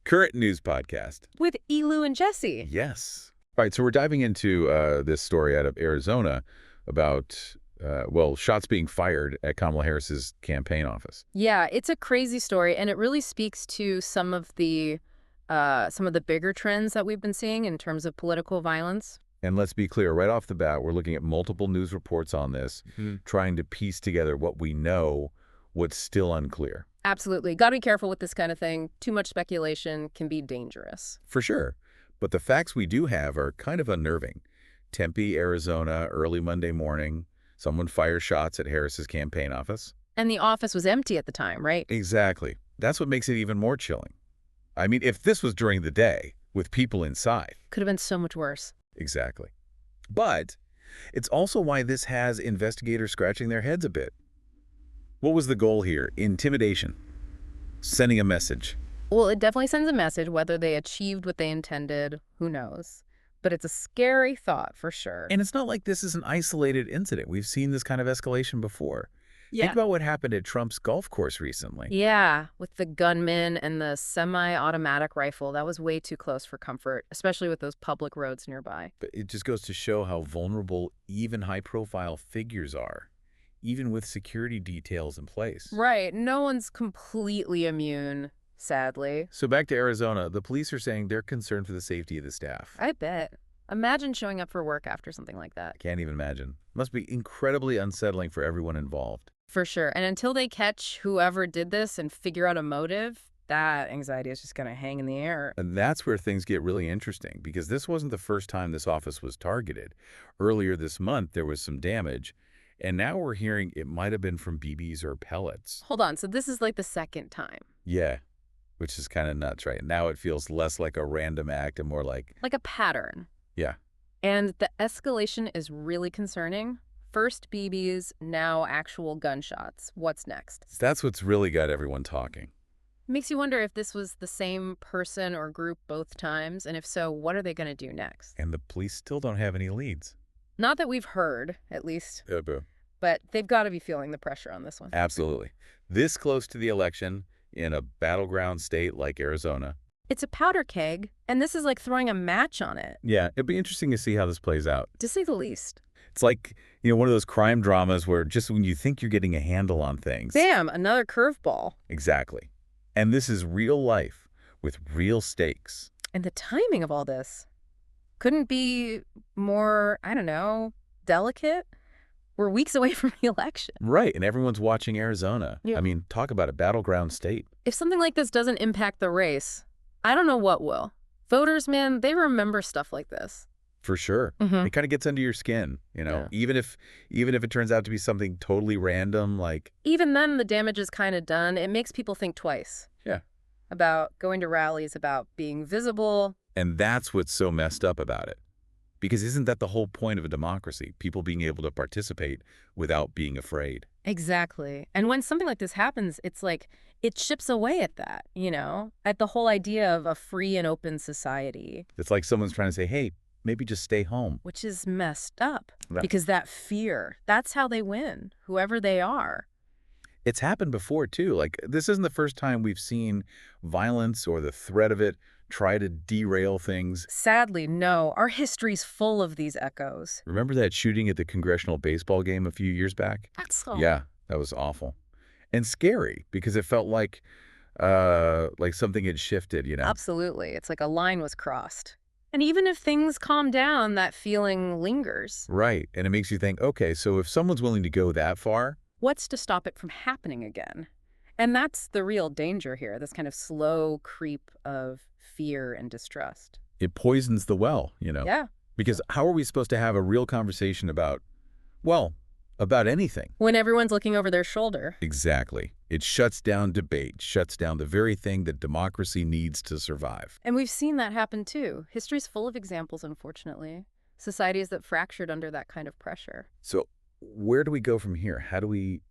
current news podcast. With Elu and Jesse. Yes. All right, so we're diving into this story out of Arizona about, shots being fired at Kamala Harris's campaign office. Yeah, it's a crazy story, and it really speaks to some of the bigger trends that we've been seeing in terms of political violence. And let's be clear, right off the bat, we're looking at multiple news reports on this, trying to piece together what we know, what's still unclear. Absolutely. Got to be careful with this kind of thing. Too much speculation can be dangerous. For sure. But the facts we do have are kind of unnerving. Tempe, Arizona, early Monday morning, someone fires shots at Harris's campaign office. And the office was empty at the time, right? Exactly. That's what makes it even more chilling. I mean, if this was during the day, with people inside. Could have been so much worse. Exactly. But it's also why this has investigators scratching their heads a bit. What was the goal here? Intimidation. Sending a message. Well, it definitely sends a message. Whether they achieved what they intended, who knows? But it's a scary thought for sure. And it's not like this is an isolated incident. We've seen this kind of escalation before. Yeah. Think about what happened at Trump's golf course recently. Yeah, with the gunman and the semi-automatic rifle. That was way too close for comfort, especially with those public roads nearby. But it just goes to show how vulnerable even high-profile figures are, even with security details in place. Right. No one's completely immune, sadly. So back to Arizona, the police are saying they're concerned for the safety of the staff. I bet. Imagine showing up for work after something like that. Can't even imagine. Must be incredibly unsettling for everyone involved. For sure. And until they catch whoever did this and figure out a motive, that anxiety is just going to hang in the air. And that's where things get really interesting, because this wasn't the first time this office was targeted. Earlier this month, there was some damage, and now we're hearing it might have been from BBs or pellets. Hold on. So this is like the second time. Yeah, which is kind of nuts, right? Now it feels less like a random act and more like a pattern. Yeah. And the escalation is really concerning. First BBs, now actual gunshots. What's next? That's what's really got everyone talking. Makes you wonder if this was the same person or group both times, and if so, what are they going to do next? And the police still don't have any leads. Not that we've heard, at least. Boo. But they've got to be feeling the pressure on this one. Absolutely. This close to the election in a battleground state like Arizona. It's a powder keg, and this is like throwing a match on it. Yeah, it'd be interesting to see how this plays out. To say the least. It's like, one of those crime dramas where just when you think you're getting a handle on things. Bam, another curveball. Exactly. And this is real life with real stakes. And the timing of all this couldn't be more, delicate. We're weeks away from the election. Right, and everyone's watching Arizona. Yeah. I mean, talk about a battleground state. If something like this doesn't impact the race, I don't know what will. Voters, man, they remember stuff like this. For sure. It kind of gets under your skin, Yeah. even if it turns out to be something totally random, like. Even then, the damage is kind of done. It makes people think twice. Yeah. About going to rallies, about being visible. And that's what's so messed up about it. Because isn't that the whole point of a democracy? People being able to participate without being afraid. Exactly. And when something like this happens, it's like it chips away at that, at the whole idea of a free and open society. It's like someone's trying to say, hey, maybe just stay home. Which is messed up. Right. Because that fear, that's how they win, whoever they are. It's happened before, too. Like, this isn't the first time we've seen violence or the threat of it try to derail things. Sadly, no. Our history's full of these echoes. Remember that shooting at the congressional baseball game a few years back? That's so... Yeah, that was awful. And scary, because it felt like something had shifted, Absolutely. It's like a line was crossed. And even if things calm down, that feeling lingers. Right. And it makes you think, okay, so if someone's willing to go that far, what's to stop it from happening again? And that's the real danger here, this kind of slow creep of fear and distrust. It poisons the well, Yeah. Because how are we supposed to have a real conversation about anything? When everyone's looking over their shoulder. Exactly. It shuts down debate, shuts down the very thing that democracy needs to survive. And we've seen that happen too. History's full of examples, unfortunately. Societies that fractured under that kind of pressure. So where do we go from here? How do we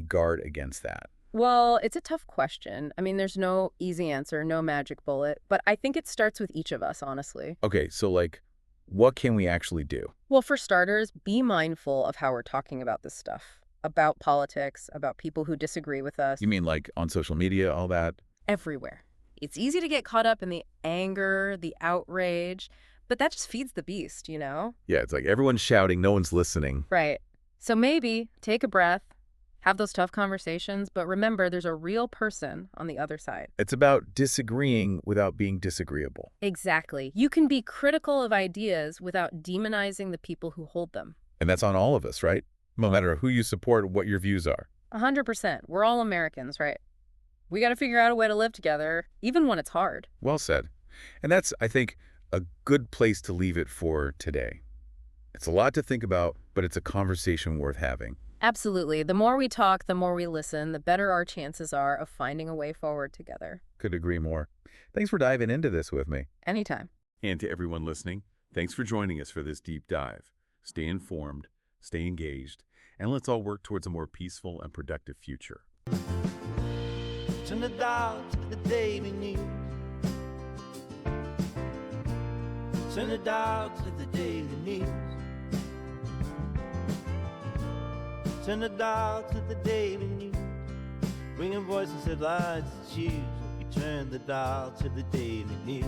guard against that? Well, it's a tough question. I mean, there's no easy answer, no magic bullet, but I think it starts with each of us, honestly. Okay, so what can we actually do? Well, for starters, be mindful of how we're talking about this stuff, about politics, about people who disagree with us. You mean like on social media, all that? Everywhere. It's easy to get caught up in the anger, the outrage, but that just feeds the beast, you know? Yeah, it's like everyone's shouting, no one's listening. Right. So maybe take a breath, have those tough conversations, but remember there's a real person on the other side. It's about disagreeing without being disagreeable. Exactly. You can be critical of ideas without demonizing the people who hold them. And that's on all of us, right? No matter who you support or what your views are. 100%. We're all Americans, right? We got to figure out a way to live together, even when it's hard. Well said. And that's, I think, a good place to leave it for today. It's a lot to think about, but it's a conversation worth having. Absolutely. The more we talk, the more we listen, the better our chances are of finding a way forward together. Could agree more. Thanks for diving into this with me. Anytime. And to everyone listening, thanks for joining us for this deep dive. Stay informed, stay engaged, and let's all work towards a more peaceful and productive future. Turn the dial to the daily news. Turn the dial to the daily news. Turn the dial to the daily news. Bringing voices, headlines, and shoes. We turn the dial to the daily news.